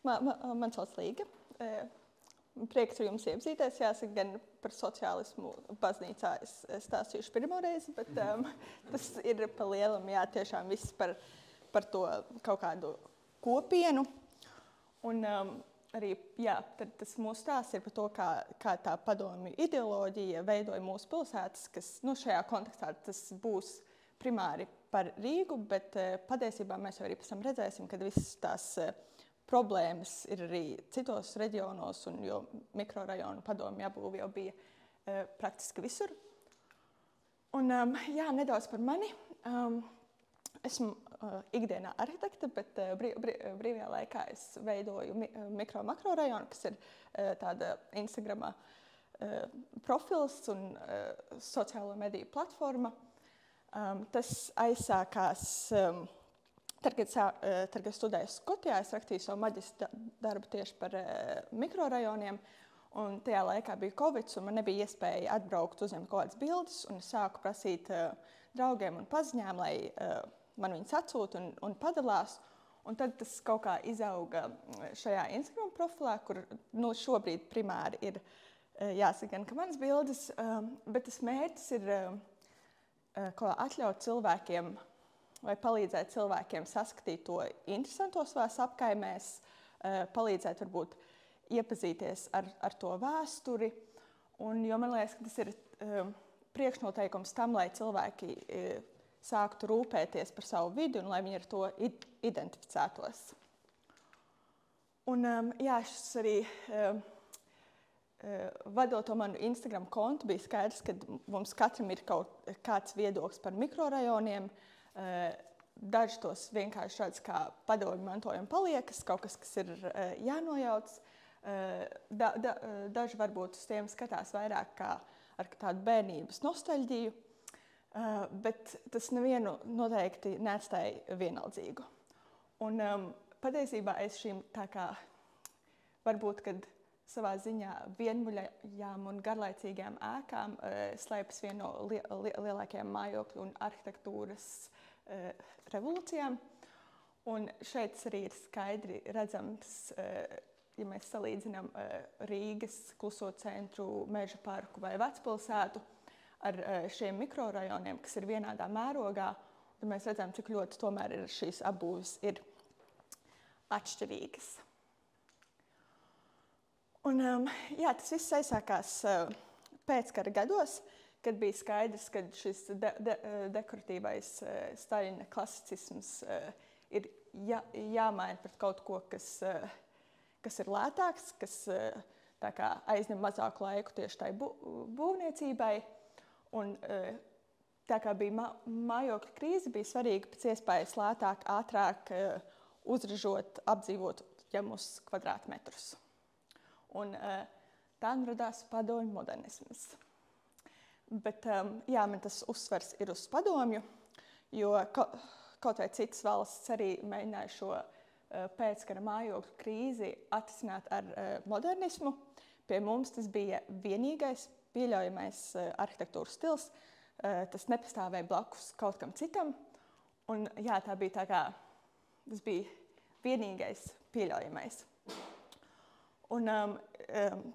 Man sauc Līga. Prieks ar jums iepazīties. Jāsaka, gan par sociālismu baznīcā es stāstīšu pirmo reizi, bet tas ir pa lielam, jā, tiešām viss par to kaut kādu kopienu. Un arī, jā, tad tas mūsu stāsts ir par to, kā tā padomju ideoloģija veidoja mūsu pilsētas, kas, šajā kontekstā tas būs primāri par Rīgu, bet patiesībā mēs jau arī pēc tam redzēsim, ka visas tās problēmas ir arī citos reģionos, un jo mikrorajonu padomju jābūve jau bija praktiski visur. Un, jā, nedaudz par mani. Esmu ikdienā arhitekte, bet brīvajā laikā es veidoju mikro-makrorajonu, kas ir tāda Instagramā profils un sociālo mediju platforma. Tas aizsākās, tad, kad studēju Skotijā, es rakstīju savu maģistra darbu tieši par mikrorajoniem, un tajā laikā bija Covid, un man nebija iespēja atbraukt, uzņemt kaut kādas bildes, un es sāku prasīt draugiem un paziņām, lai man viņas atsūta un padalās, un tad tas kaut kā izauga šajā Instagram profilā, kur šobrīd primāri ir jāsaka gan, ka manas bildes, bet tas mērķis ir atļaut cilvēkiem vai palīdzēt cilvēkiem saskatīt to interesanto savās apkaimēs, palīdzēt varbūt iepazīties ar to vēsturi. Jo man liekas, ka tas ir priekšnoteikums tam, lai cilvēki sāktu rūpēties par savu vidi un lai viņi ar to identificētos. Un jā, šis arī vadot to manu Instagram kontu, bija skaidrs, ka mums katram ir kaut kāds viedoklis par mikrorajoniem. Daži tos vienkārši redz kā padomju mantojumu paliekas, kaut kas ir jānojauc. Daži varbūt uz tiem skatās vairāk kā ar tādu bērnības nostalģiju, bet tas nevienu noteikti neatstāja vienaldzīgu. Un patiesībā es šīm tā kā varbūt, kad savā ziņā vienmuļajām un garlaicīgajām ēkām slēpjas viena no lielākajām mājokļu un arhitektūras revolūcijām. Un šeit arī ir skaidri redzams, ja mēs salīdzinām Rīgas kluso centru, Meža parku vai Vecpilsētu ar šiem mikrorajoniem, kas ir vienādā mērogā, tad mēs redzam, cik ļoti tomēr šīs apbūves ir atšķirīgas. Un, jā, tas viss aizsākās pēckara gados, kad bija skaidrs, ka šis dekoratīvais Staļina klasicisms ir jāmaina pret kaut ko, kas ir lētāks, kas tā kā aizņem mazāku laiku tieši tai būvniecībai. Un tā kā bija mājokļu krīze, bija svarīgi pēc iespējas lētāk, ātrāk uzražot, apdzīvot ķemus kvadrātmetrus. Un tā radās padomju modernisms. Bet, jā, man tas uzsvers ir uz padomju, jo kaut vai citas valsts arī mēģināja šo pēckara mājokļu krīzi atrisināt ar modernismu. Pie mums tas bija vienīgais pieļaujamais arhitektūras stils. Tas nepastāvēja blakus kaut kam citam. Un, jā, tas bija vienīgais pieļaujamais. Un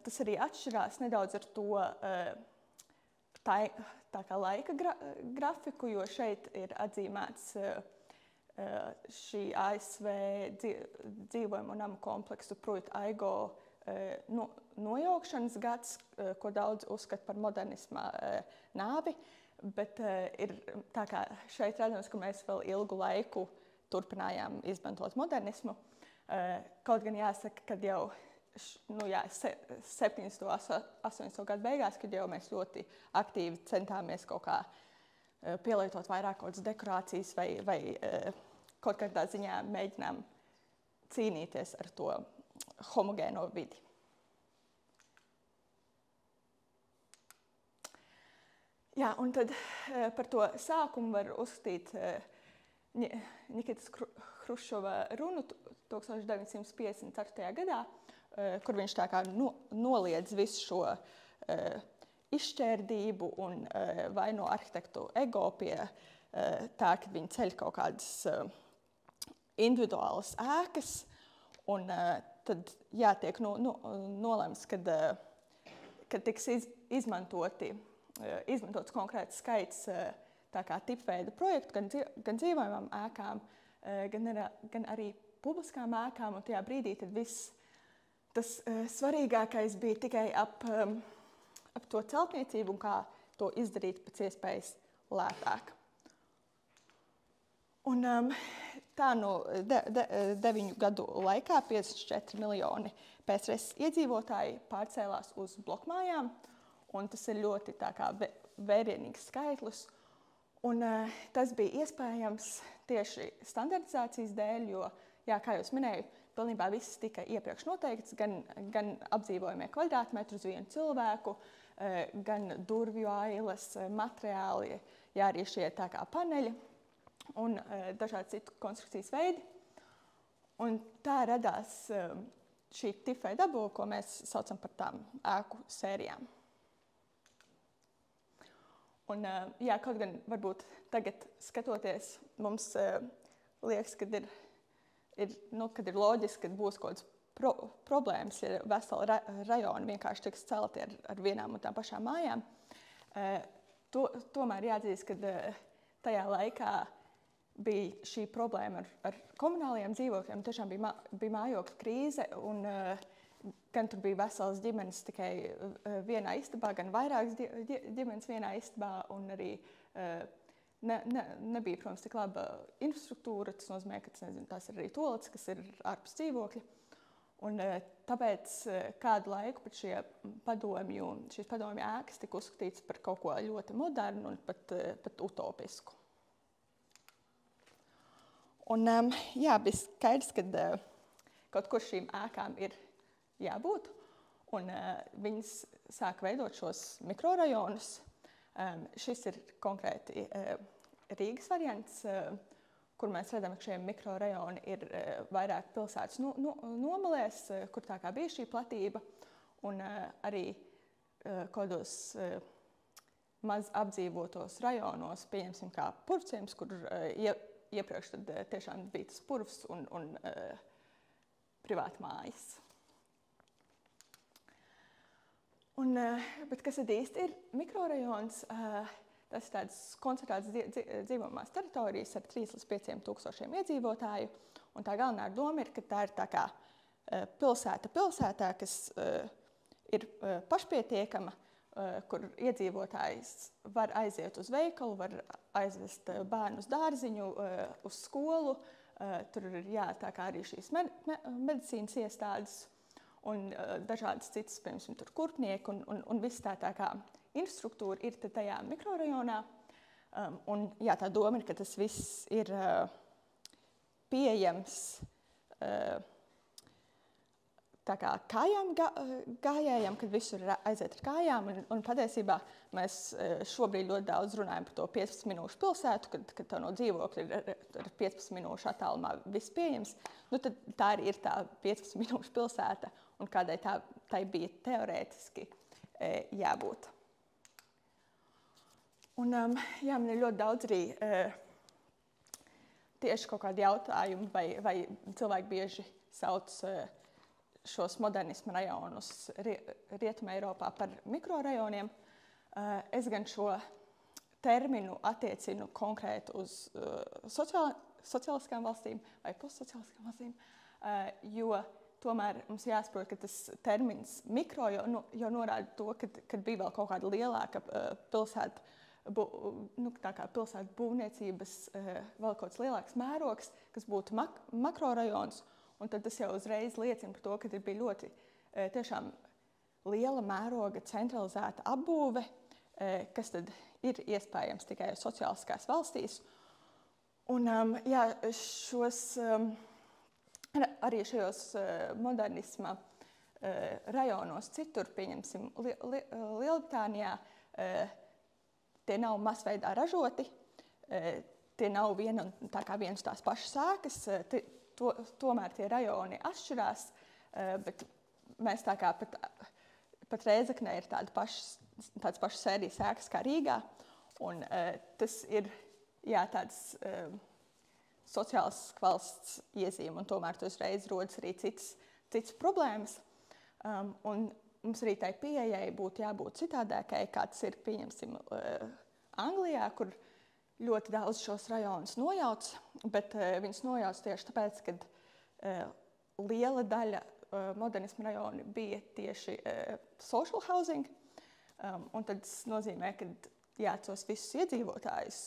tas arī atšķirās nedaudz ar to tā kā laika grafiku, jo šeit ir atzīmēts šī ASV dzīvojumu un namu kompleksu Pruitt-Aigo nojaukšanas gads, ko daudz uzskata par modernisma nāvi, bet ir tā kā šeit redzams, ka mēs vēl ilgu laiku turpinājām izmantot modernismu. Kaut gan jāsaka, kad jau 70. 80. gadu beigās, kad jau mēs ļoti aktīvi centāmies kaut kā pielietot vairāk kaut kādas dekorācijas vai kaut kādā ziņā mēģinām cīnīties ar to homogēno vidi. Jā, un tad par to sākumu var uzskatīt Nikitas Hruščova runu 1954. gadā, kur viņš tā kā noliedz visu šo izšķērdību un vaino arhitektu ego pie tā, ka viņi ceļ kaut kādas individuālas ēkas Un tad tiek nolemts, kad tiks izmantots konkrēts skaits tā kā tipveida projektu gan dzīvojamām ēkām, gan arī publiskām ēkām. Un tajā brīdī tad viss tas svarīgākais bija tikai ap to celtniecību un kā to izdarīt pēc iespējas lētāk. Un tā 9 gadu laikā 54 miljoni PSRS iedzīvotāji pārcēlās uz blokmājām, un tas ir ļoti tā kā vērienīgs skaitlis. Un tas bija iespējams tieši standartizācijas dēļ, jo, kā jau minēju, pilnībā viss tika iepriekš noteikts, gan apdzīvojamie kvadrātmetri uz vienu cilvēku, gan durvju ailes, materiāli, arī šie tā kā paneļi un dažādi citu konstrukcijas veidi. Un tā radās šī tipveida dabūve, ko mēs saucam par tām ēku sērijām. Un, kaut gan varbūt tagad skatoties, mums liekas, kad ir loģiski, ka būs kaut kādas problēmas, ja veseli rajoni vienkārši tiks celti ar vienām un tām pašām mājām. Tomēr jāatzīst, ka tajā laikā bija šī problēma ar komunālajiem dzīvokļiem. Tiešām bija mājokļu krīze, un gan tur bija veselas ģimenes tikai vienā istabā, gan vairākas ģimenes vienā istabā, un arī nebija, protams, tik laba infrastruktūra. Tas nozīmē, ka tās ir arī toaletes, kas ir ārpus dzīvokļa. Un tāpēc kādu laiku pat šīs padomju ēkas tika uzskatītas par kaut ko ļoti modernu un pat utopisku. Un bija skaidrs, ka kaut kur šīm ēkām ir jābūt, un viņas sāk veidot šos mikrorajonus. Šis ir konkrēti Rīgas variants, kur mēs redzam, ka šie mikrorajoni ir vairāk pilsētas nomalēs, kur tā kā bija šī platība, un arī kādos maz apdzīvotos rajonos, pieņemsim kā Purvciems, kur iepriekš tad tiešām bija tas purvs un privāta mājas. Bet kas tad īsti ir mikrorajons? Tas ir tādas koncentrētas dzīvojamās teritorijas ar 3 līdz 5 tūkstošiem iedzīvotāju. Un tā galvenā doma ir, ka tā ir tā kā pilsēta pilsētā, kas ir pašpietiekama, kur iedzīvotājs var aiziet uz veikalu, var aizvest bērnu uz dārziņu, uz skolu. Tur ir tā kā arī šīs medicīnas iestādes un dažādas citas, piemēram, tur kurpnieki un viss tā kā infrastruktūra ir tajā mikrorajonā. Un tā doma ir, ka tas viss ir pieejams tā kā kājām gājējam, kad visur aiziet ar kājām. Un patiesībā mēs šobrīd ļoti daudz runājam par to 15 minūšu pilsētu, kad tev no dzīvokļa ir ar 15 minūšu attālumā viss pieejams. Tad tā arī ir tā 15 minūšu pilsēta, un kādai tai bija teorētiski jābūt. Un man ir ļoti daudz arī tieši kaut kādi jautājumi, vai cilvēki bieži sauc šos modernisma rajonus Rietumē Eiropā par mikrorajoniem. Es gan šo terminu attiecinu konkrēti uz sociāliskām valstīm vai postsociāliskām valstīm, jo tomēr mums jāsaprot, ka tas termins mikro jau norāda to, kad bija vēl kaut kāda lielāka pilsētu būvniecības, vēl kaut kāds lielāks mērogs, kas būtu makrorajons. Un tad tas jau uzreiz liecina par to, ka bija ļoti tiešām liela mēroga centralizēta apbūve, kas tad ir iespējams tikai sociāliskās valstīs. Un arī šajos modernisma rajonos citur, pieņemsim, Lielbritānijā, tie nav masveidā ražoti, tie nav vienas tās pašas ēkas, tomēr tie rajoni atšķirās, bet mēs tā kā pat Rēzeknē ir tādas pašas sērijas ēkas kā Rīgā, un tas ir tāds sociāls valsts iezīme, un tomēr tur uzreiz rodas arī citas problēmas. Un mums arī tai pieejai būtu jābūt citādākai, kā tas ir, pieņemsim, Anglijā, kur ļoti daudz šos rajonus nojauc, bet viņus nojauc tieši tāpēc, ka liela daļa modernisma rajoni bija tieši social housing, un tad tas nozīmē, ka tos visus iedzīvotājus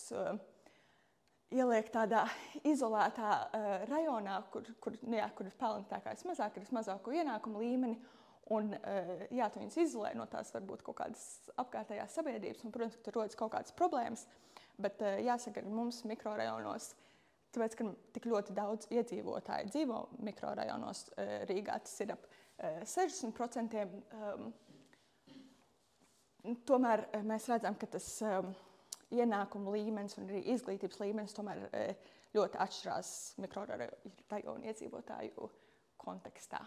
ieliek tādā izolētā rajonā, kur ir pelnītākais mazāk, ir mazāko ienākumu līmeni, un tu viņus izolē no tās varbūt kaut kādas apkārtējās sabiedrības, un, protams, ka tur rodas kaut kādas problēmas, bet jāsaka, ka mums mikrorajonos, tāpēc, ka tik ļoti daudz iedzīvotāji dzīvo mikrorajonos, Rīgā tas ir ap 60%, tomēr mēs redzam, ka tas ienākumu līmenis un arī izglītības līmenis tomēr ļoti atšķirās mikrorajonu iedzīvotāju kontekstā.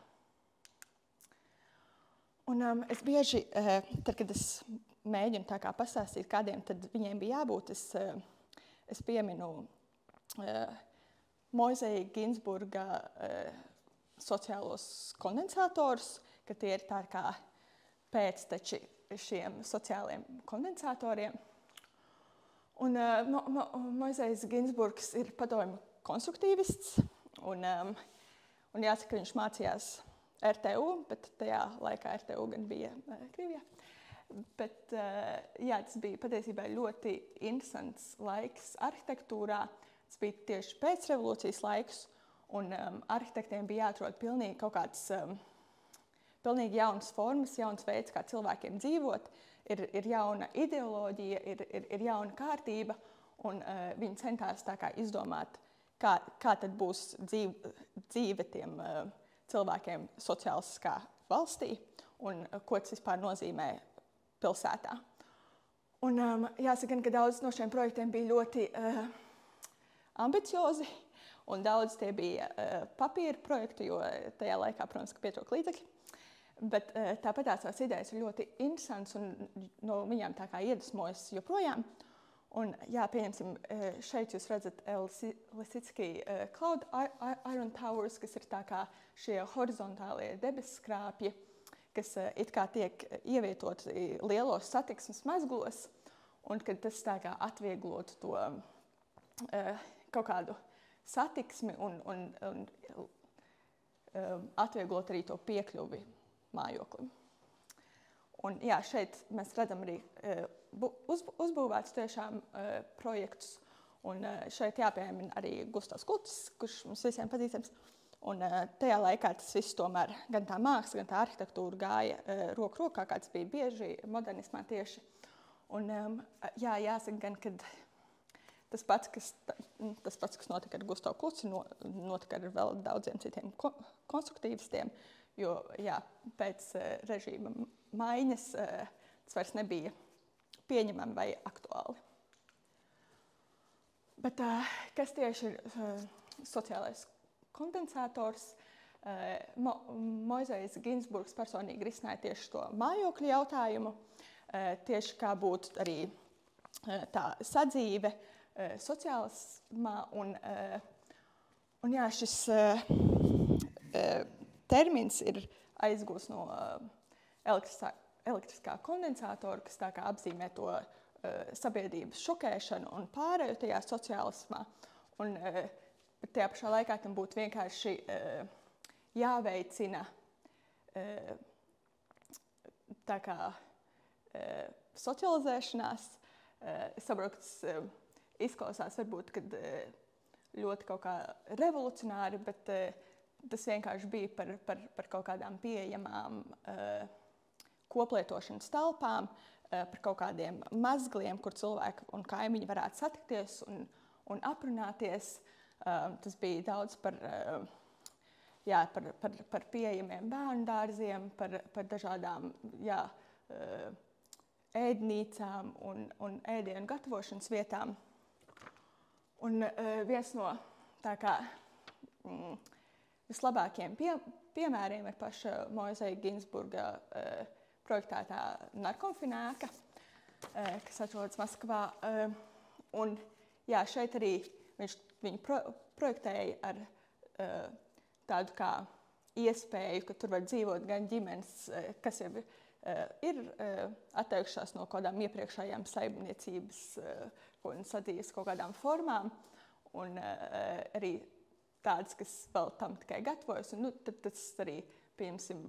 Un es bieži, tad, kad es mēģinu tā kā pastāstīt, kādiem tad viņiem bija jābūt, es pieminu Moiseja Ginsburga sociālos kondensatorus, ka tie ir tā kā pēcteči šiem sociāliem kondensatoriem. Un Moisejs Ginsburgs ir padomju konstruktīvists, un jāsaka, ka viņš mācījās RTU, bet tajā laikā RTU gan bija Krievijā. Bet tas bija patiesībā ļoti interesants laiks arhitektūrā. Tas bija tieši pēc revolūcijas laiks, un arhitektiem bija jāatrod pilnīgi kaut kāds pilnīgi jaunas formas, jauns veids, kā cilvēkiem dzīvot. Ir jauna ideoloģija, ir jauna kārtība, un viņi centās tā kā izdomāt, kā tad būs dzīve tiem cilvēkiem sociālistiskā valstī, un ko tas vispār nozīmē pilsētā. Un jāsaka, ka daudz no šiem projektiem bija ļoti ambiciozi, un daudz tie bija papīra projekti, jo tajā laikā, protams, ka pietrūka līdzekļi. Bet tāpat tās idejas ir ļoti interesants, un no viņām tā kā iedvesmojas joprojām. Un, pieņemsim, šeit jūs redzat Lisicki Cloud Iron Towers, kas ir tā kā šie horizontālie debesskrāpji, kas it kā tiek ievietoti lielos satiksmes mezglos, un kad tas tā kā atvieglotu to kaut kādu satiksmi un atvieglot arī to piekļuvi mājoklim. Un, šeit mēs redzam arī uzbūvētus tiešām projektus, un šeit jāpiemina arī Gustavs Klucis, kurš mums visiem pazīstams. Un tajā laikā tas viss tomēr, gan tā māksla, gan tā arhitektūra gāja roku rokā, kā tas bija bieži modernismā tieši. Un jāsaka gan, kad tas pats, kas notika ar Gustavu Kluci, notika ar vēl daudziem citiem konstruktīvistiem, jo pēc režīma maiņas tas vairs nebija pieņemami vai aktuāli. Bet kas tieši ir sociālais kondensators? Moisejs Ginsburgs personīgi risināja tieši to mājokļu jautājumu, tieši kā būtu arī tā sadzīve sociālismā, un šis termins ir aizgūs no elektriskā kondensatora, kas tā kā apzīmē to sabiedrības šokēšanu un pārēju tajā sociālismā. Un tajā pašā laikā tam būtu vienkārši jāveicina tā kā socializēšanās. Es saprotu, ka tas izklausās varbūt, kad ļoti kaut kā revolucionāri, bet tas vienkārši bija par kaut kādām pieejamām koplietošanas telpām, par kaut kādiem mazgliem, kur cilvēki un kaimiņi varētu satikties un aprunāties. Tas bija daudz par pieejamiem bērnu dārziem, par dažādām ēdnīcām un ēdienu gatavošanas vietām. Un viens no tā kā vislabākajiem piemēriem ir paša Moiseja Ginsburga projektētā narkomfinēka, kas atrodas Maskavā. Un šeit arī viņa projektēja ar tādu kā iespēju, ka tur var dzīvot gan ģimenes, kas jau ir atteikušās no kādām iepriekšējām saimniecības un sadzīves kaut kādām formām, un arī tādas, kas vēl tam tikai gatavojas. Un, tad tas arī, piemēram,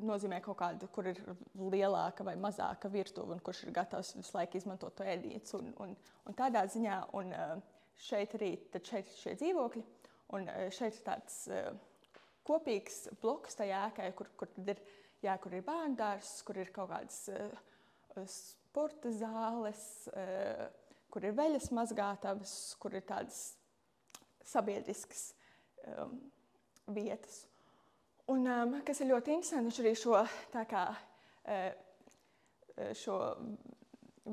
nozīmē kaut kādu, kur ir lielāka vai mazāka virtuve, un kurš ir gatavs visu laiku izmantot to ēdīcu. Un tādā ziņā, un šeit arī šeit šie dzīvokļi, un šeit ir tāds kopīgs bloks tajā ēkai, kur ir bērnu dārzs, kur ir kaut kādas sporta zāles, kur ir veļas mazgātavas, kur ir tādas sabiedriskas vietas. Un, kas ir ļoti interesanti, viņš arī šo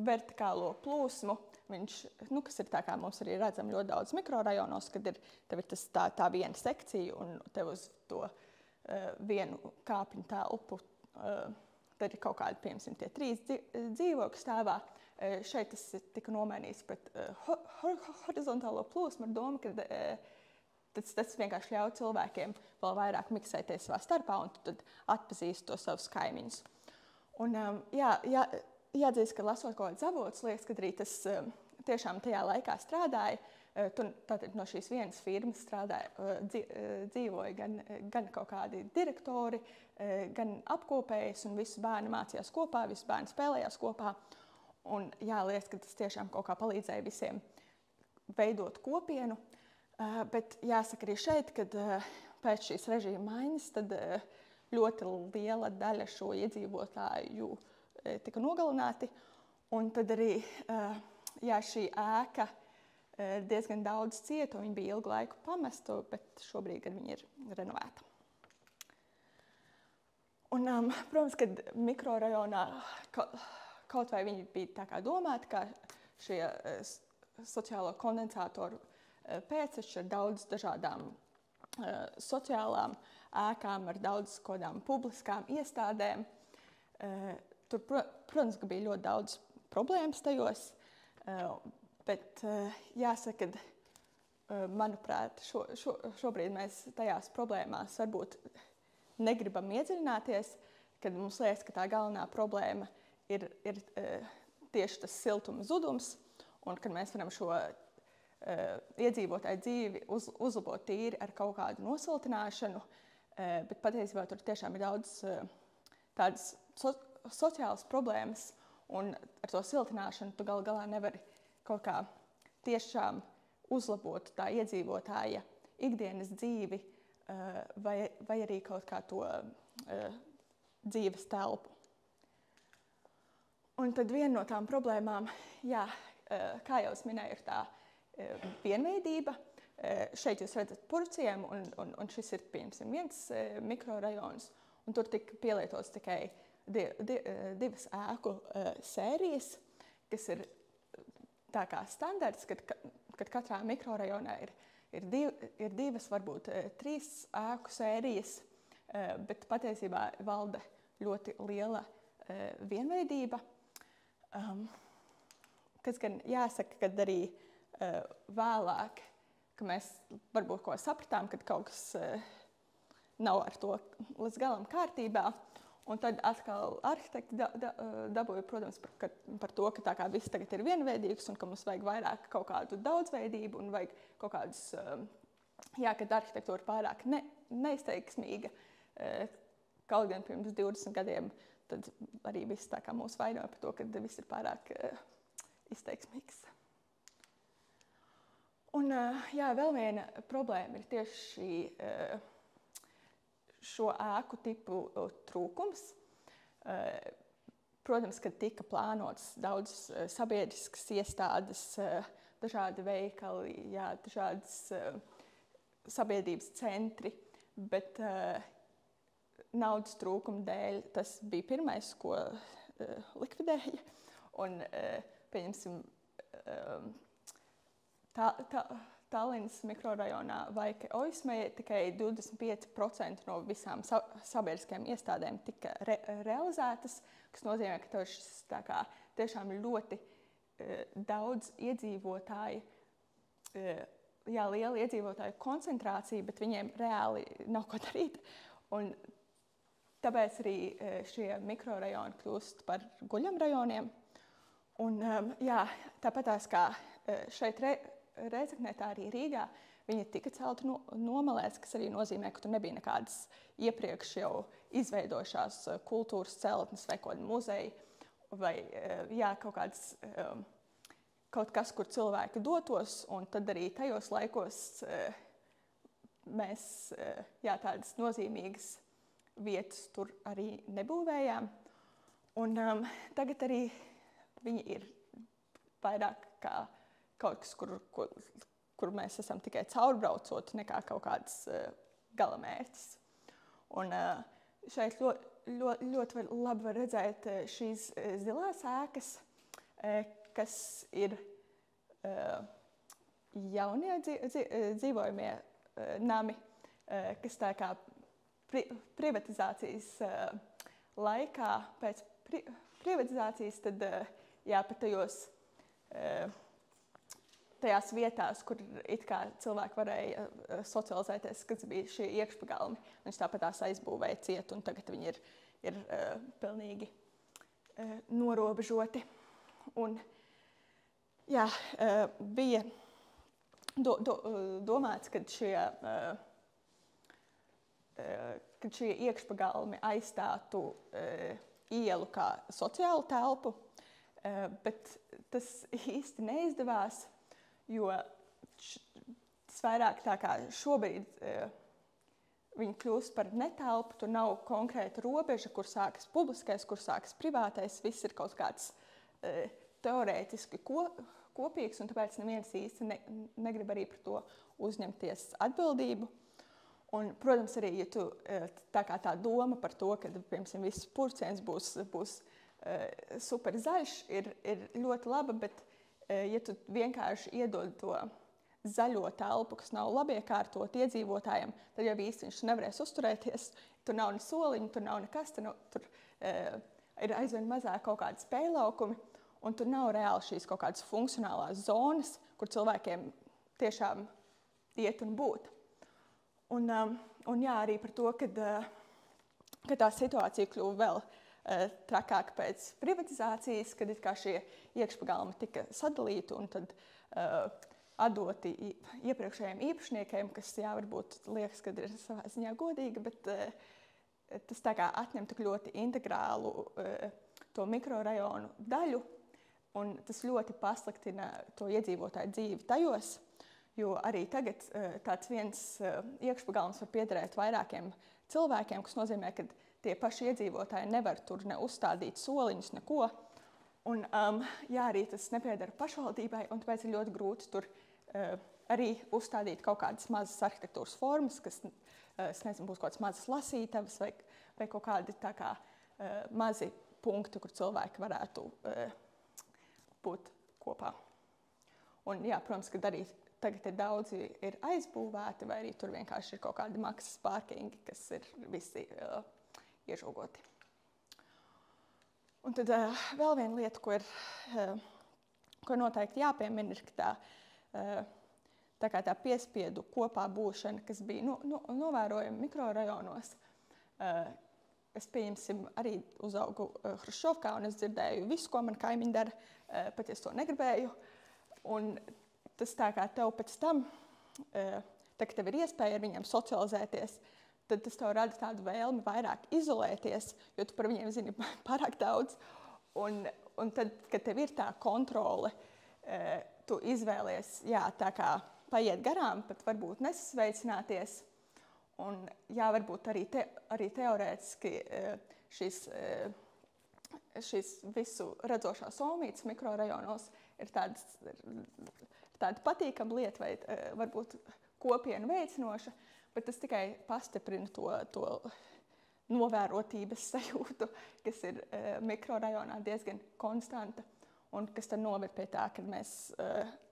vertikālo plūsmu, kas ir tā kā mums arī redzam ļoti daudz mikrorajonos, kad tev ir tā viena sekcija un tev uz to vienu kāpņu telpu, tad ir kaut kādi, piemēram, tie 3 dzīvokļi stāvā. Šeit tas tika nomainīts pret horizontālo plūsmu ar domu, ka tas vienkārši ļauj cilvēkiem vēl vairāk miksēties savā starpā un tad atpazīst to savus kaimiņus. Un jāatzīst, ka lasot kaut kādus avotus, liekas, ka arī tas tiešām tajā laikā strādāja. Tātad no šīs vienas firmas dzīvoja gan kaut kādi direktori, gan apkopējas, un visi bērni mācījās kopā, visi bērni spēlējās kopā. Un liekas, ka tas tiešām kaut kā palīdzēja visiem veidot kopienu. Bet jāsaka arī šeit, kad pēc šīs režīma maiņas tad ļoti liela daļa šo iedzīvotāju tika nogalināti. Un tad arī šī ēka diezgan daudz cieta, un viņa bija ilgu laiku pamesta, bet šobrīd viņa ir renovēta. Un, protams, kad mikrorajonā kaut vai viņi bija tā kā domāti, kā šie sociālo kondensātoru pēcteči ar daudz dažādām sociālām ēkām, ar daudz kādām publiskām iestādēm. Tur, protams, ka bija ļoti daudz problēmas tajos, bet jāsaka, ka, manuprāt, šobrīd mēs tajās problēmās varbūt negribam iedziļināties, kad mums liekas, ka tā galvenā problēma ir tieši tas siltuma zudums, un kad mēs varam šo iedzīvotāju dzīvi uzlabot tīri ar kaut kādu nosiltināšanu, bet patiesībā tur tiešām ir daudz tādas sociālas problēmas, un ar to siltināšanu tu galu galā nevari kaut kā tiešām uzlabot tā iedzīvotāja ikdienas dzīvi vai arī kaut kā to dzīves telpu. Un tad viena no tām problēmām, kā jau es minēju, ir tā vienveidība. Šeit jūs redzat Purciem, un šis ir, piemēram, viens mikrorajons, un tur tika pielietots tikai divas ēku sērijas, kas ir tā kā standarts, kad katrā mikrorajonā ir divas, varbūt 3 ēku sērijas, bet patiesībā valda ļoti liela vienveidība. Kas gan jāsaka, kad arī vēlāk, ka mēs varbūt ko sapratām, kad kaut kas nav ar to līdz galam kārtībā, un tad atkal arhitekti dabūja, protams, par to, ka tā kā viss tagad ir vienveidīgs un ka mums vajag vairāk kaut kādu daudzveidību un vajag kaut kādus, kad arhitektūra pārāk neizteiksmīga, kaut gan pirms 20 gadiem, tad arī viss tā kā mūs vainoja par to, ka viss ir pārāk izteiksmīgs. Un vēl viena problēma ir tieši šo ēku tipu trūkums. Protams, kad tika plānots daudz sabiedriskas iestādes, dažādi veikali, dažādas sabiedrības centri, bet naudas trūkuma dēļ tas bija pirmais, ko likvidēja. Un, pieņemsim, Tallinas mikrorajonā Vaike Oismē tikai 25% no visām sabiedriskajām iestādēm tika realizētas, kas nozīmē, ka šis tā kā tiešām ir ļoti daudz iedzīvotāji liela iedzīvotāju koncentrācija, bet viņiem reāli nav ko darīt. Un tāpēc arī šie mikrorajoni kļūst par guļamrajoniem. Un, tāpatās kā šeit Rēzeknē, tā arī Rīgā, viņi tika celti nomalēs, kas arī nozīmē, ka tur nebija nekādas iepriekš jau izveidojušās kultūras celtnes vai kaut kādi muzeji, vai kaut kas, kur cilvēki dotos, un tad arī tajos laikos mēs tādas nozīmīgas vietas tur arī nebūvējām. Un tagad arī viņi ir vairāk kā kaut kas, kur mēs esam tikai caurbraucot, nekā kaut kāds galamērķis. Un šeit ļoti labi var redzēt šīs zilās ēkas, kas ir jaunie dzīvojamie nami, kas tā kā privatizācijas laikā, pēc privatizācijas, tad pat tajās vietās, kur it kā cilvēki varēja socializēties, kas bija šie iekšpagalmi, viņš tāpat tās aizbūvēja ciet, un tagad viņi ir pilnīgi norobežoti. Un, bija domāts, kad šie iekšpagalmi aizstātu ielu kā sociālu telpu, bet tas īsti neizdevās, jo tas vairāk tā kā šobrīd viņi kļūst par netelpu, tur nav konkrēta robeža, kur sākas publiskais, kur sākas privātais, viss ir kaut kāds teorētiski kopīgs, un tāpēc neviens īsti negrib arī par to uzņemties atbildību. Un, protams, arī, ja tu tā doma par to, ka, piemēram, viss purciens būs super zaļš, ir ļoti laba, bet ja tu vienkārši iedod to zaļo telpu, kas nav labi iekārtot iedzīvotājiem, tad jau īsti viņš nevarēs uzturēties. Tur nav ne soliņu, tur nav nekas, tur ir aizvien mazāk kaut kādi spēļlaukumi, un tur nav reāli šīs kaut kādas funkcionālās zonas, kur cilvēkiem tiešām iet un būt. Un arī par to, ka tā situācija kļuva vēl trakāk pēc privatizācijas, kad it kā šie iekšpagalmi tika sadalīti un tad atdoti iepriekšējiem īpašniekiem, kas varbūt liekas, ka ir savā ziņā godīgi, bet tas tā kā atņem tik ļoti integrālu to mikrorajonu daļu, un tas ļoti pasliktina to iedzīvotāju dzīvi tajos, jo arī tagad tāds viens iekšpagalms var piederēt vairākiem cilvēkiem, kas nozīmē, ka tie paši iedzīvotāji nevar tur neuzstādīt soliņus, neko. Un arī tas nepieder pašvaldībai, un tāpēc ir ļoti grūti tur arī uzstādīt kaut kādas mazas arhitektūras formas, kas, nezinu, būs kaut kādas mazas lasītavas vai kaut kādi tā kā mazi punkti, kur cilvēki varētu būt kopā. Un, protams, ka arī tagad ir daudzi aizbūvēti, vai arī tur vienkārši ir kaut kādi maksas pārkingi, kas ir visi iežogoti. Un tad vēl viena lieta, ko noteikti jāpiemina, ir tā piespiedu kopā būšana, kas bija novērojama mikrorajonos. Es, pieņemsim, arī uzaugu Hruščovkā, un es dzirdēju visu, ko man kaimiņi dara, pat es to negribēju. Un tas tā kā tev pēc tam, kad tev ir iespēja ar viņiem socializēties, tad tas tev rada tādu vēlmi vairāk izolēties, jo tu par viņiem zini pārāk daudz. Un tad, kad tev ir tā kontrole, tu izvēlies, tā kā paiet garām, pat varbūt nesasveicināties. Un varbūt arī teorētiski šīs visu redzošās olmītes mikrorajonos ir tāda patīkama lieta vai varbūt kopienu veicinoša, bet tas tikai pastiprina to novērotības sajūtu, kas ir mikrorajonā diezgan konstanta un kas tad noved pie tā, ka mēs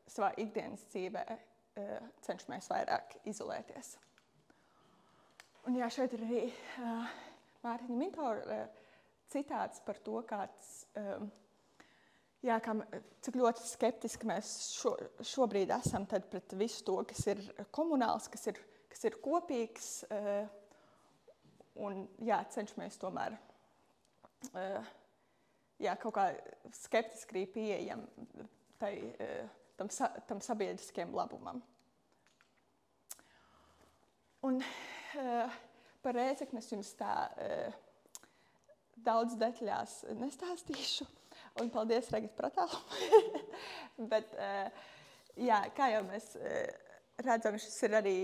savā ikdienas dzīvē cenšamies vairāk izolēties. Un šeit ir arī Mārtiņa Mintora citāts par to, kāds jā, cik ļoti skeptiski mēs šobrīd esam pret visu to, kas ir komunāls, kas ir kopīgs, un jā, cenšamies tomēr kaut kā skeptiski arī pieejam tam sabiedriskiem labumam. Un par Rēzekni es jums tā daudz detaļās nestāstīšu, un paldies Regis par attālumu. Bet, jā, kā jau mēs redzam, šis ir arī,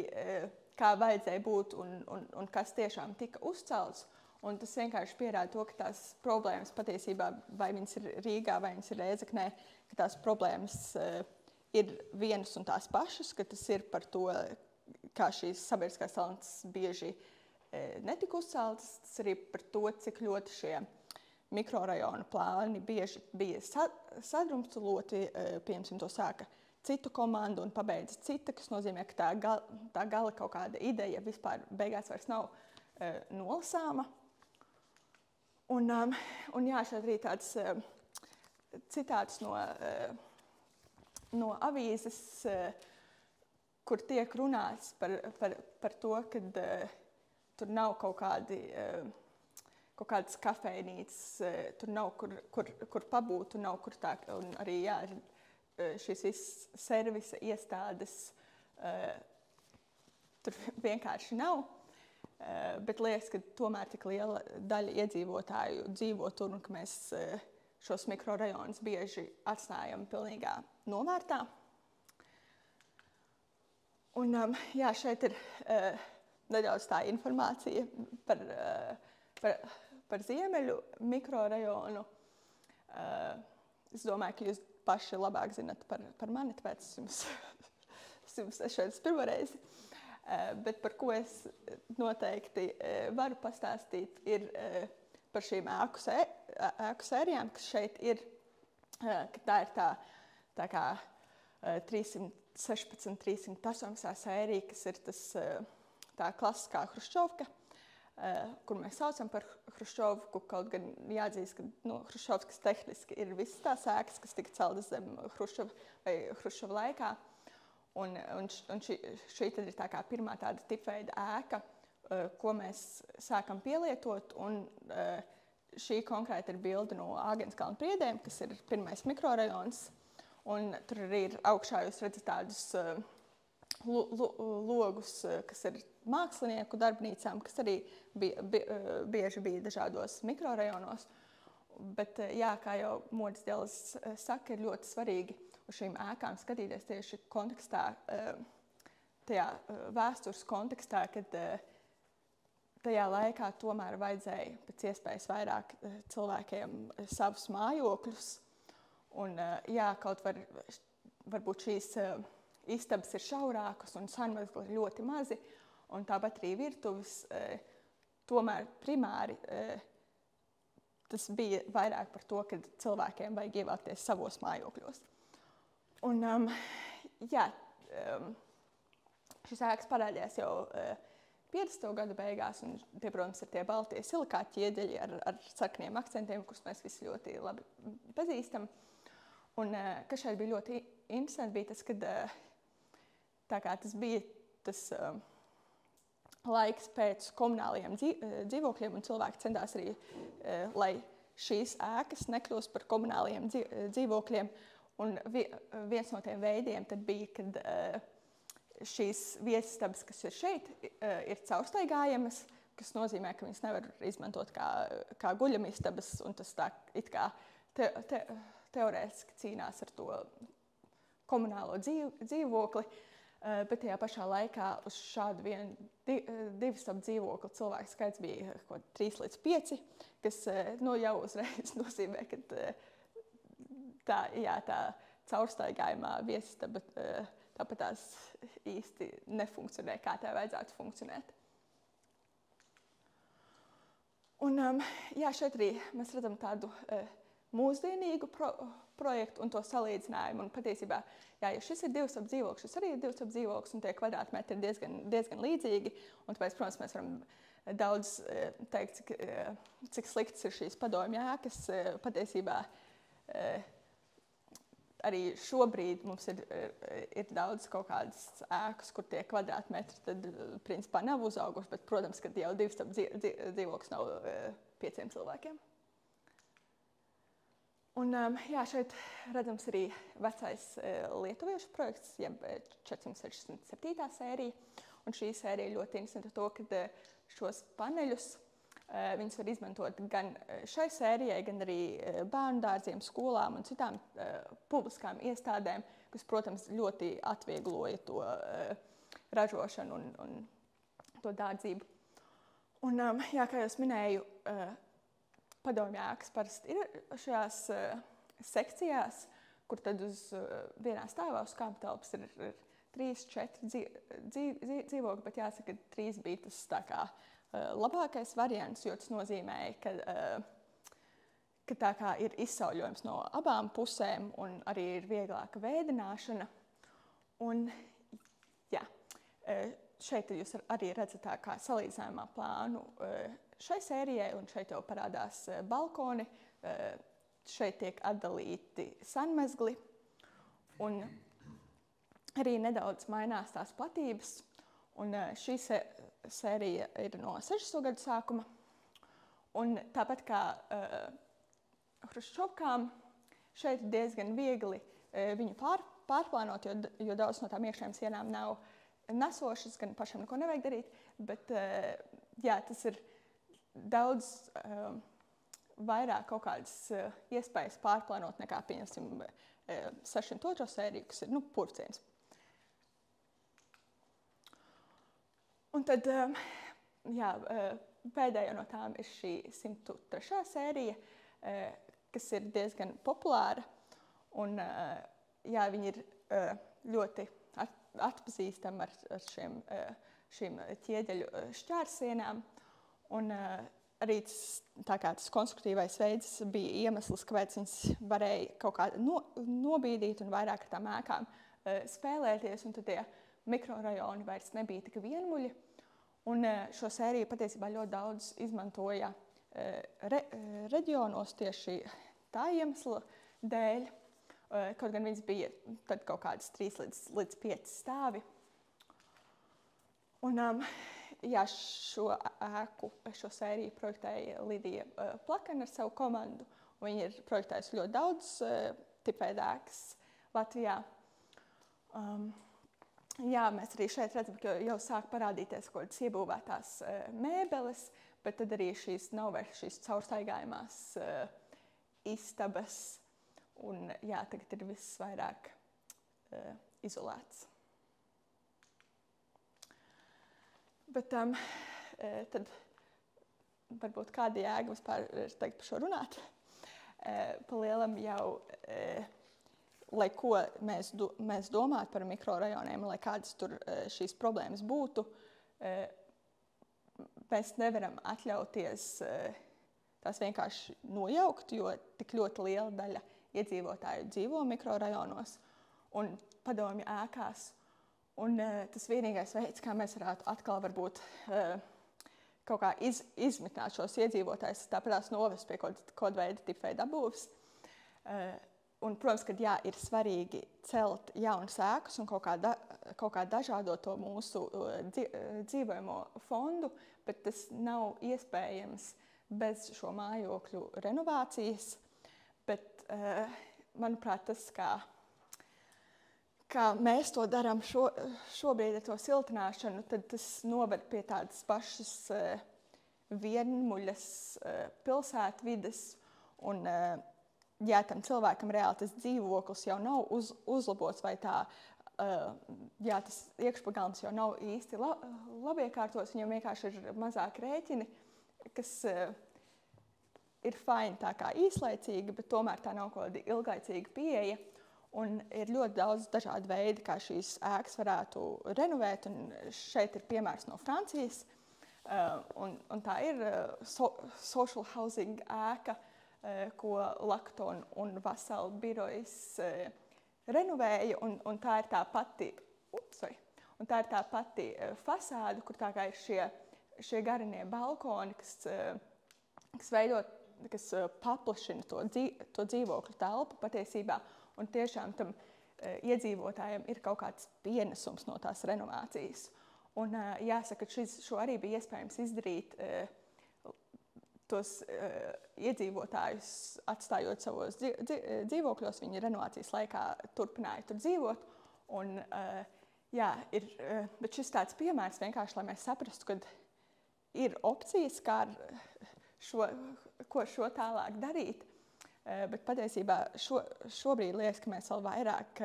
kā vajadzēja būt un kas tiešām tika uzcelts. Un tas vienkārši pierāda to, ka tās problēmas patiesībā, vai viņas ir Rīgā, vai viņas ir Rēzeknē, ka tās problēmas ir vienas un tās pašas, ka tas ir par to, kā šīs sabiedriskās talants bieži netika uzceltas, tas arī par to, cik ļoti šie mikrorajonu plāni bieži bija sadrumstaloti, piemēram, to sāka citu komandu un pabeidza cita, kas nozīmē, ka tā gala kaut kāda ideja vispār beigās vairs nav nolasāma. Un jā, šeit arī tāds citāts no avīzes, kur tiek runāts par to, ka tur nav kaut kādas kafejnīcas, tur nav kur pabūt, un nav kur tā, un arī jā, šīs visas servisa iestādes tur vienkārši nav. Bet liekas, ka tomēr tik liela daļa iedzīvotāju dzīvo tur, un ka mēs šos mikrorajonus bieži atstājam pilnīgā novārtā. Un jā, šeit ir nedaudz tā informācija par ziemeļu mikrorajonu. Es domāju, ka jūs paši labāk zinat par mani, tāpēc es jums šeit pirmo reizi. Bet par ko es noteikti varu pastāstīt, ir par šīm ēku sērijām, kas šeit ir, ka tā ir tā kā 316, 318 sērija, kas ir tā klasiskā Hruščovka, kur mēs saucam par Hruščovku, kaut gan jāatzīst, ka Hruščovskas tehniski ir visas tās ēkas, kas tika celtas zem Hruščova laikā. Un šī tad ir tā kā pirmā tāda tipveida ēka, ko mēs sākam pielietot. Un šī konkrēti ir bilde no Āgenskalna priedēm, kas ir pirmais mikrorajons. Un tur arī ir augšā, jūs redzat tādus logus, kas ir mākslinieku darbnīcām, kas arī bieži bija dažādos mikrorajonos. Bet jā, kā jau Modis Delis saka, ir ļoti svarīgi uz šīm ēkām skatīties tieši kontekstā, tajā vēstures kontekstā, kad tajā laikā tomēr vajadzēja pēc iespējas vairāk cilvēkiem savus mājokļus. Un jā, varbūt šīs istabas ir šaurākas un sanmezgli ir ļoti mazi, un tāpat arī virtuves, tomēr primāri tas bija vairāk par to, ka cilvēkiem vajag ievelkties savos mājokļos. Un, jā, šis ēkas parādījās jau 50. gadu beigās, un tie, protams, ir tie baltie silikāta ķieģeļi ar sarkaniem akcentiem, kurus mēs visi ļoti labi pazīstam. Un, kas šeit bija ļoti interesanti, bija tas, kad tā kā tas bija tas laiks pēc komunālajiem dzīvokļiem, un cilvēki centās arī, lai šīs ēkas nekļūst par komunālajiem dzīvokļiem. Un viens no tiem veidiem tad bija, kad šīs viesistabas, kas ir šeit, ir caurstaigājamas, kas nozīmē, ka viņas nevar izmantot kā guļamistabas, un tas tā it kā teorētiski cīnās ar to komunālo dzīvokli, bet tajā pašā laikā uz šādu divu stabu dzīvokli cilvēku skaits bija 3 līdz 5, kas jau uzreiz nozīmē, ka tā caurstaigājumā viesistaba tāpat tās īsti nefunkcionē, kā tā vajadzētu funkcionēt. Un jā, šeit arī mēs redzam tādu mūsdienīgu projektu un to salīdzinājumu. Un patiesībā, jā, ja šis ir divstabu dzīvoklis, šis arī ir divstabu dzīvoklis, un tie kvadrātmetri ir diezgan līdzīgi. Un tāpēc, protams, mēs varam daudz teikt, cik sliktas ir šīs padomju ēkas. Patiesībā arī šobrīd mums ir daudz kaut kādas ēkas, kur tie kvadrātmetri tad, principā nav uzauguši, bet, protams, ka jau 2 stāvu dzīvoklis nav 5 cilvēkiem. Un, jā, šeit redzams arī vecais lietuviešu projekts, jeb 467. sērija. Un šī sērija ļoti interesanta to, ka šos paneļus viņus var izmantot gan šai sērijai, gan arī bērnu dārziem, skolām un citām publiskām iestādēm, kas, protams, ļoti atviegloja to ražošanu un to dārdzību. Un, jā, kā jau es minēju, padomju ēkas parasti ir šajās sekcijās, kur tad uz vienā stāvā uz kāpju telpas ir 3-4 dzīvokļi, bet jāsaka, ka 3 bija tas tā kā labākais variants, jo tas nozīmēja, ka tā kā ir izsauļojums no abām pusēm un arī ir vieglāka vēdināšana. Un, jā, šeit jūs arī redzat tā kā salīdzinājumā plānu šai sērijai, un šeit jau parādās balkoni, šeit tiek atdalīti sanmezgli, un arī nedaudz mainās tās platības. Un šī sērija ir no 60. gadu sākuma, un tāpat kā hruščovkām, šeit ir diezgan viegli viņu pārplānot, jo daudz no tām iekšējām sienām nav nesošas, gan pašam neko nevajag darīt, bet jā, tas ir daudz vairāk kaut kādas iespējas pārplānot nekā, pieņemsim, 602. sēriju, kas ir, purvciems. Un tad, jā, pēdējā no tām ir šī 103. sērija, kas ir diezgan populāra, un, jā, viņi ir ļoti atpazīstami ar šīm ķieģeļu šķērsienām. Un arī tas konstruktīvais veids bija iemesls, kāpēc viņas varēja kaut kā nobīdīt un vairāk ar tām ēkām spēlēties, un tad tie mikrorajoni vairs nebija tik vienmuļi. Un šo sēriju patiesībā ļoti daudz izmantoja reģionos tieši tā iemesla dēļ, kaut gan viņas bija tad kaut kādas 3 līdz 5 stāvi. Un, jā, šo sēriju projektēja Lidija Plakana ar savu komandu. Viņa ir projektējusi ļoti daudz tipveida ēkas Latvijā. Jā, mēs arī šeit redzam, ka jau sāk parādīties kaut kādas iebūvētās mēbeles, bet tad arī šīs nav vairs šīs caurstaigājumās istabas. Un jā, tagad ir viss vairāk izolēts. Bet tad varbūt kāda jēga vispār ir teikt par šo runāt. Pa lielam jau, lai ko mēs domātu par mikrorajoniem, lai kādas tur šīs problēmas būtu, mēs nevaram atļauties tās vienkārši nojaukt, jo tik ļoti liela daļa iedzīvotāju dzīvo mikrorajonos un padomju ēkās. Un tas vienīgais veids, kā mēs varētu atkal varbūt kaut kā izmitināt šos iedzīvotājus, tāpēc novest pie kaut veida tipveida apbūves. Un, protams, ka jā, ir svarīgi celt jaunas ēkas un kaut kā dažādot to mūsu dzīvojamo fondu, bet tas nav iespējams bez šo mājokļu renovācijas. Bet, manuprāt, tas, kā mēs to darām šobrīd ar to siltināšanu, tad tas noved pie tādas pašas vienmuļas pilsētvides. Un, ja tam cilvēkam reāli tas dzīvoklis jau nav uzlabots vai tas iekšpagalms jau nav īsti labiekārtots, viņam vienkārši ir mazāk rēķini, kas ir fajni tā kā īslaicīgi, bet tomēr tā nav kaut kāda ilglaicīga pieeja. Un ir ļoti daudz dažādu veidu, kā šīs ēkas varētu renovēt. Un šeit ir piemērs no Francijas. Un tā ir social housing ēka, ko Lakton un Vasal birojas renovēja. Un tā ir tā pati fasāde, kur tā kā ir šie garinie balkoni, kas paplašina to dzīvokļu telpu patiesībā. un tiešām tam iedzīvotājiem ir kaut kāds pienesums no tās renovācijas. Un jāsaka, ka šo arī bija iespējams izdarīt tos iedzīvotājus, atstājot savos dzīvokļos. Viņi renovācijas laikā turpināja tur dzīvot. Un, bet šis tāds piemērs vienkārši, lai mēs saprastu, ka ir opcijas, kā šo tālāk darīt. Bet patiesībā šobrīd liekas, ka mēs vēl vairāk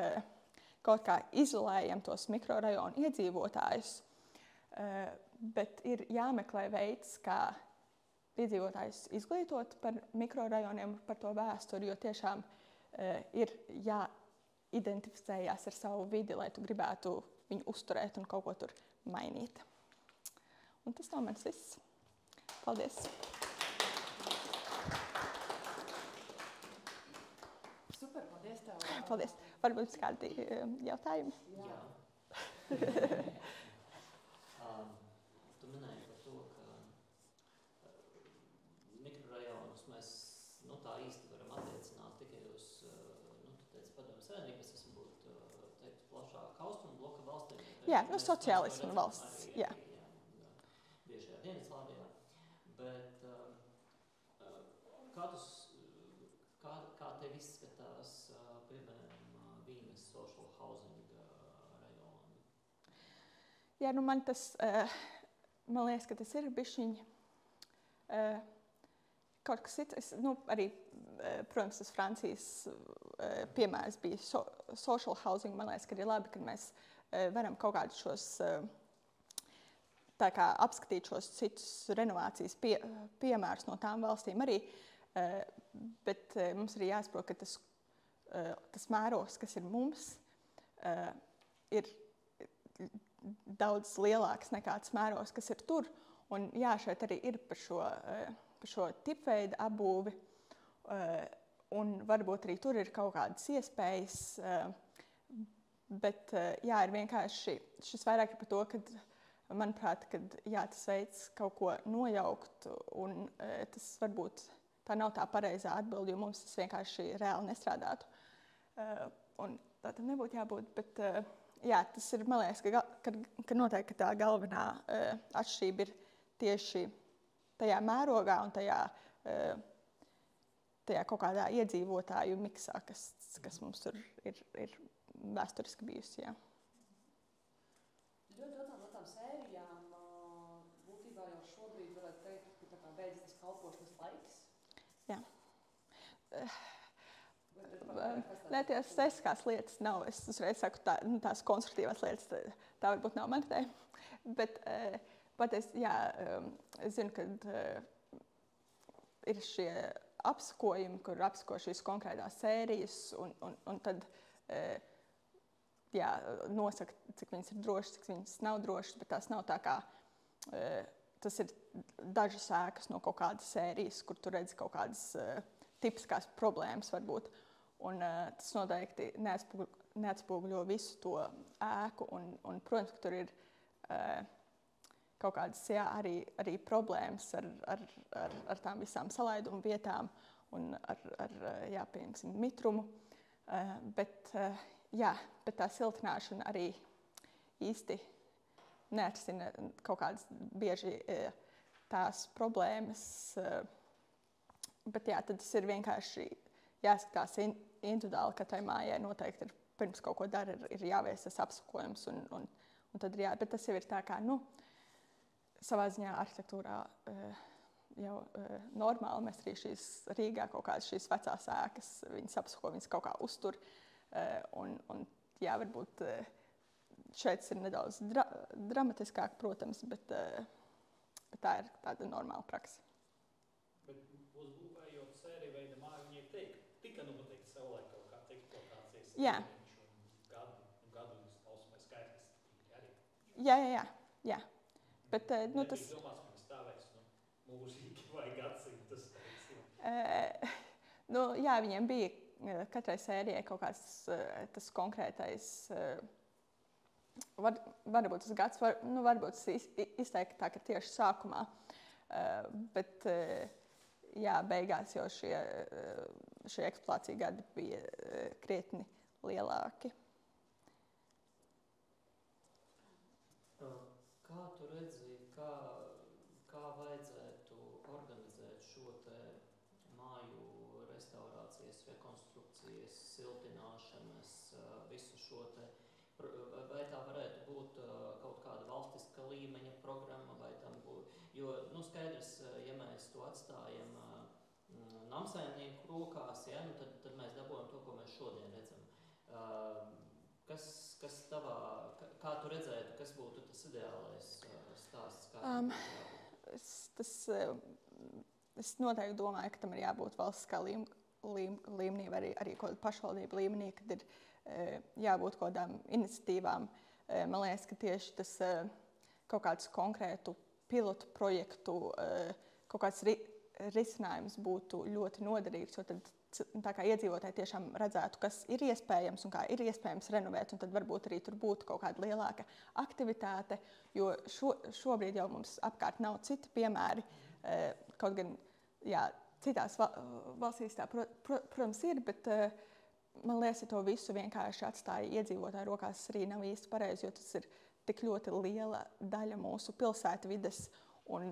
kaut kā izolējam tos mikrorajonu iedzīvotājus, bet ir jāmeklē veids, kā iedzīvotājus izglītot par mikrorajoniem, par to vēsturi, jo tiešām ir jāidentificējās ar savu vidi, lai tu gribētu viņu uzturēt un kaut ko tur mainīt. Un tas nav mans viss. Paldies! Super, paldies tev. Paldies. Varbūt kādi jautājumi? Jā. Tu minēji par to, ka mikrorajonus mēs tā īsti varam attiecināt tikai uz, tu teici, Padomju Savienību, kas varbūt teikt plašāk austrumu bloka valstīm. Jā, sociālismu valsts. Jā. Bijušajā Dienvidslāvijā. Bet kā tev izskatās, piemēram, Vīnes social housing rajoni? Jā, man tas, man liekas, ka tas ir bišķiņ kaut kas cits. Arī, protams, tas Francijas piemērs bija social housing. Man liekas, ka ir labi, ka mēs varam kaut kādus šos tā kā apskatīt šos citus renovācijas piemērus no tām valstīm arī, bet mums arī jāsaprot, ka tas mērogs, kas ir mums, ir daudz lielāks nekā tas mērogs, kas ir tur. Un jā, šeit arī ir par šo tipveidu apbūvi, un varbūt arī tur ir kaut kādas iespējas, bet jā, ir vienkārši šis vairāk ir par to, ka manuprāt, tas veids kaut ko nojaukt, un tas varbūt tā nav tā pareizā atbilde, jo mums tas vienkārši reāli nestrādātu. Un tā tam nebūtu jābūt, bet jā, tas ir, man liekas, ka noteikti tā galvenā atšķirība ir tieši tajā mērogā un tajā kaut kādā iedzīvotāju miksā, kas mums tur ir vēsturiski bijusi, jā. Ļoti daudzām no tām sērijām būtībā jau šobrīd varētu teikt, ka tā kā beidzas tas kalpošanas laiks. Jā. Nē, tās estiskās lietas nav. Es uzreiz saku, tās konstruktīvās lietas, tā varbūt nav manktē. Bet es zinu, ka ir šie apsakojumi, kur apsako šīs konkrētās sērijas, un tad nosaka, cik viņas ir drošas, cik viņas nav drošas, bet tās nav tā kā, tas ir dažas ēkas no kaut kādas sērijas, kur tu redzi kaut kādas tipiskās problēmas varbūt. Un tas noteikti neatspoguļo visu to ēku, un protams, ka tur ir kaut kādas, arī problēmas ar tām visām salaidumu vietām un piemēram, mitrumu, bet tā siltināšana arī īsti neatrisina kaut kādas bieži tās problēmas. Bet tad tas ir vienkārši jāskatās individuāli, katrai mājai noteikti ir pirms kaut ko dara, ir jāveic tas apsakojums. Un tad bet tas jau ir tā kā, savā ziņā arhitektūrā jau normāli. Mēs arī Rīgā kaut kādas šīs vecās ēkas, viņas apsako, viņas kaut kā uztur. Un varbūt šeit ir nedaudz dramatiskāk, protams, bet tā ir tāda normāla praksa. Bet uzbūvējot sēriju veida māju, viņai tika noteikti savulaik kaut kāds eksploatācijas gadu ausmē skaitlis arī. Jā. Bet, tas... domās, ka viņš stāvēs mūžīgi vai gadsimtus, teiksim. Viņiem bija katrai sērijai kaut kāds tas konkrētais, varbūt tas gads, varbūt tas izteikti tā, ka tieši sākumā, bet jā, beigās jau šie eksploatācija gadi bija krietni lielāki. Kā tu redzi, kā vajadzētu organizēt šo te māju restaurācijas, rekonstrukcijas, siltināšanas, visu šo te, vai tā varētu būt kaut kāda valstiska līmeņa programma, vai tam būtu, jo, skaidrs, ja mēs to atstājam namsaimnieku rokās, ja, tad mēs dabūjam to, ko mēs šodien redzam. Kas tavā, kā tu redzētu, kas būtu tas ideālais stāsts? Es noteikti domāju, ka tam ir jābūt valstiskā līmenī, vai arī kaut kāda pašvaldība līmenī, kad ir jābūt kaut kādām iniciatīvām. Man liekas, ka tieši tas kaut kāds konkrētu pilotu projektu, kaut kāds risinājums būtu ļoti noderīgs, jo tad tā kā iedzīvotāji tiešām redzētu, kas ir iespējams un kā ir iespējams renovēt, un tad varbūt arī tur būtu kaut kāda lielāka aktivitāte, jo šobrīd jau mums apkārt nav citi piemēri, kaut gan, jā, citās valstīs tā, protams, ir, bet man liekas, ja to visu vienkārši atstāja iedzīvotāju rokās, arī nav īsti pareizi, jo tas ir tik ļoti liela daļa mūsu pilsētvides, un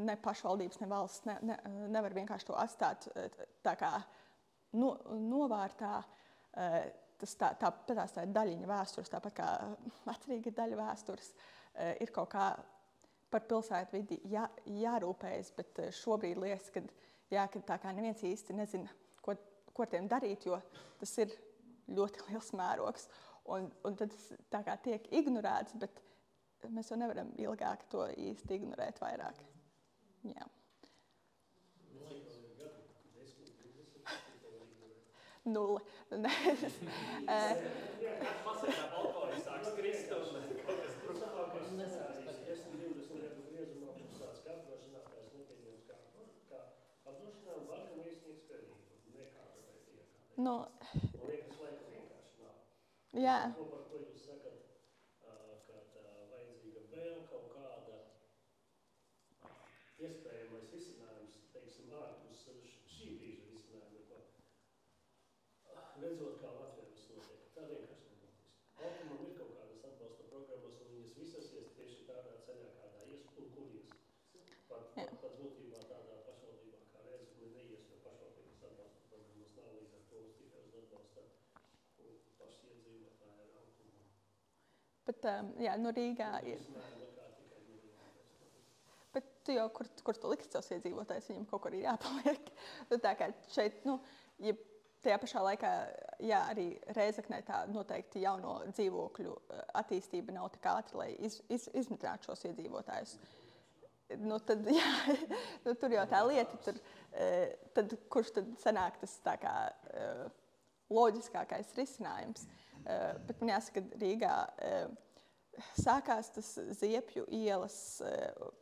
ne pašvaldības, ne valsts nevar vienkārši to atstāt tā kā novārtā. Tā ir daļiņa vēstures, tāpat kā atcerīga daļa vēstures, ir kaut kā par pilsētvidi jārūpējas, bet šobrīd liekas, ka tā kā neviens īsti nezina, ko ar tiem darīt, jo tas ir ļoti liels mērogs, un tad tā kā tiek ignorēts, bet mēs jau nevaram ilgāk to īsti ignorēt vairāk. Jā. Nulle. Pasakā balkonī sāks krist un kaut kas brukākais. Esmu 20 gadu griezumā pilsētas kā apdrošinātājs nepieņems kā apdrošinājumu banka neizsniegs kredītu. Nekāda vai tiekā. Man liekas, laika vienkārši nav. Jā. To, par ko jūs sakat, vēl kaut kāda iespējamais risinājums, teiksim, ārpus šī brīža risinājuma, ko redzot, kā Latvijā viss notiek, tā vienkārši nenotiks. Baltumam ir kaut kādas atbalsta programmas, un viņas visas ies tieši tādā ceļā, kādā ies, un kur ies. Pat būtībā tādā pašvaldībā kā Rēzekne neies, jo pašvaldības atbalsta programmas nav, līdz ar to uz tikai uz atbalsta paši iedzīvotāji ar autumu. Bet, jā, Rīgā ir. Bet tu jau, kur tu liksi savus iedzīvotājus, viņam kaut kur ir jāpaliek. Tā kā šeit, ja tajā pašā laikā, jā, arī Rēzeknē tā noteikti jauno dzīvokļu attīstība nav tik ātra, lai izmitinātu šos iedzīvotājus. Tad, jā, tur jau tā lieta, tad kurš tad sanāk tas tā kā loģiskākais risinājums. Bet man jāsaka, ka Rīgā sākās tas Ziepju ielas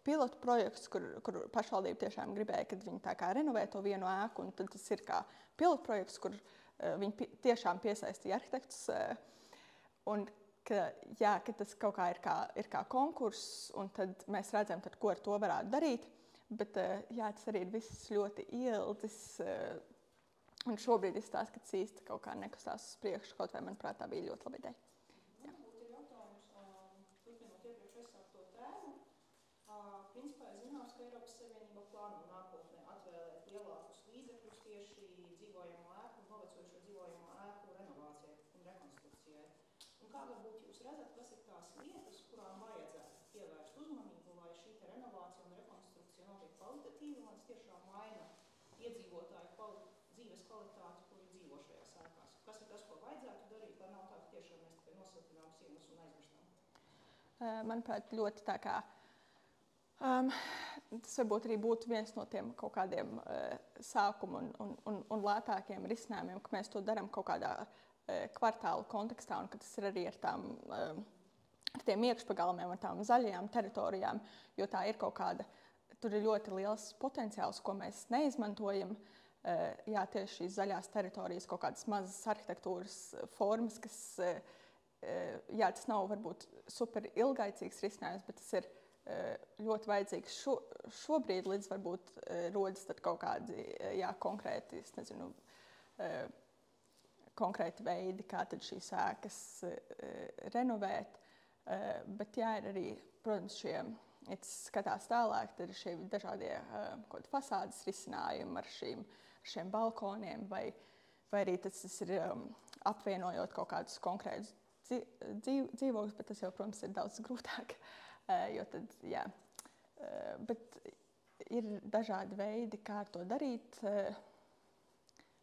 pilotu projekts, kur pašvaldība tiešām gribēja, kad viņi tā kā renovē to vienu ēku, un tad tas ir kā pilotu projekts, kur viņi tiešām piesaistīja arhitektus, un ka tas kaut kā ir kā konkurss, un tad mēs redzam, ko ar to varētu darīt, bet jā, tas arī ir viss ļoti ieldzis, un šobrīd izstāsta, ka tas īsti kaut kā nekustās uz priekšu, kaut vai, manuprāt, tā bija ļoti laba ideja. Būtu jautājums, turpinot iepriekš aizsākto tēmu. Principā es zināms, ka Eiropas Savienība plāno nākotnē atvēlēt lielākus līdzekļus tieši dzīvojamo ēku un novecojušo dzīvojamo ēku renovācijai un rekonstrukcijai. Un kā varbūt jūs redzat, kas ir tās lietas, kurām vajadzētu pievērst uzmanību, lai šī renovācija un rekonstrukcija notiek kvalitatīvi, un tiešām maina iedzīvotāju dzīves kvalitāti, kuri dzīvo šajās ēkās. Kas ir tas, ko vajadzētu darīt, lai nav tā, ka tiešām mēs tikai nosiltinām sienas un aizmirstam? Manuprāt, ļoti tā kā tas varbūt arī būtu viens no tiem kaut kādiem sākuma un lētākiem risinājumiem, ka mēs to darām kaut kādā kvartāla kontekstā, un ka tas ir arī ar tiem iekšpagalmiem, ar tām zaļajām teritorijām, jo tā ir kaut kāda, tur ir ļoti liels potenciāls, ko mēs neizmantojam. Jā, tieši šīs zaļās teritorijas, kaut kādas mazas arhitektūras formas, kas, jā, tas nav varbūt super ilgaicīgs risinājums, bet tas ir ļoti vajadzīgs šobrīd, līdz varbūt rodas tad kaut kādi konkrēti, es nezinu, konkrēti veidi, kā tad šīs ēkas renovēt. Bet ir arī, protams, ja skatās tālāk, tad ir šie dažādie fasādes risinājumi ar šiem balkoniem, vai arī tas ir apvienojot kaut kādus konkrētus dzīvokļus, bet tas jau, protams, ir daudz grūtāk. Jo tad, bet ir dažādi veidi, kā to darīt,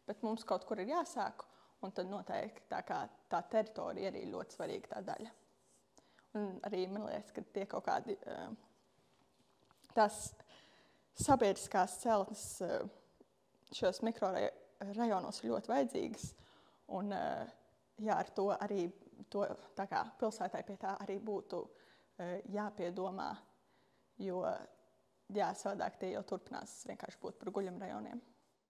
bet mums kaut kur ir jāsāk, un tad noteikti tā teritorija arī ļoti svarīga tā daļa. Un arī man liekas, ka tie kaut kādi tās sabiedriskās celtnes šos mikrorajonos ir ļoti vajadzīgas, un ar to arī tā kā pilsētai pie tā arī būtu jāpiedomā, jo savādāk tie jau turpinās vienkārši būt par guļamrajoniem.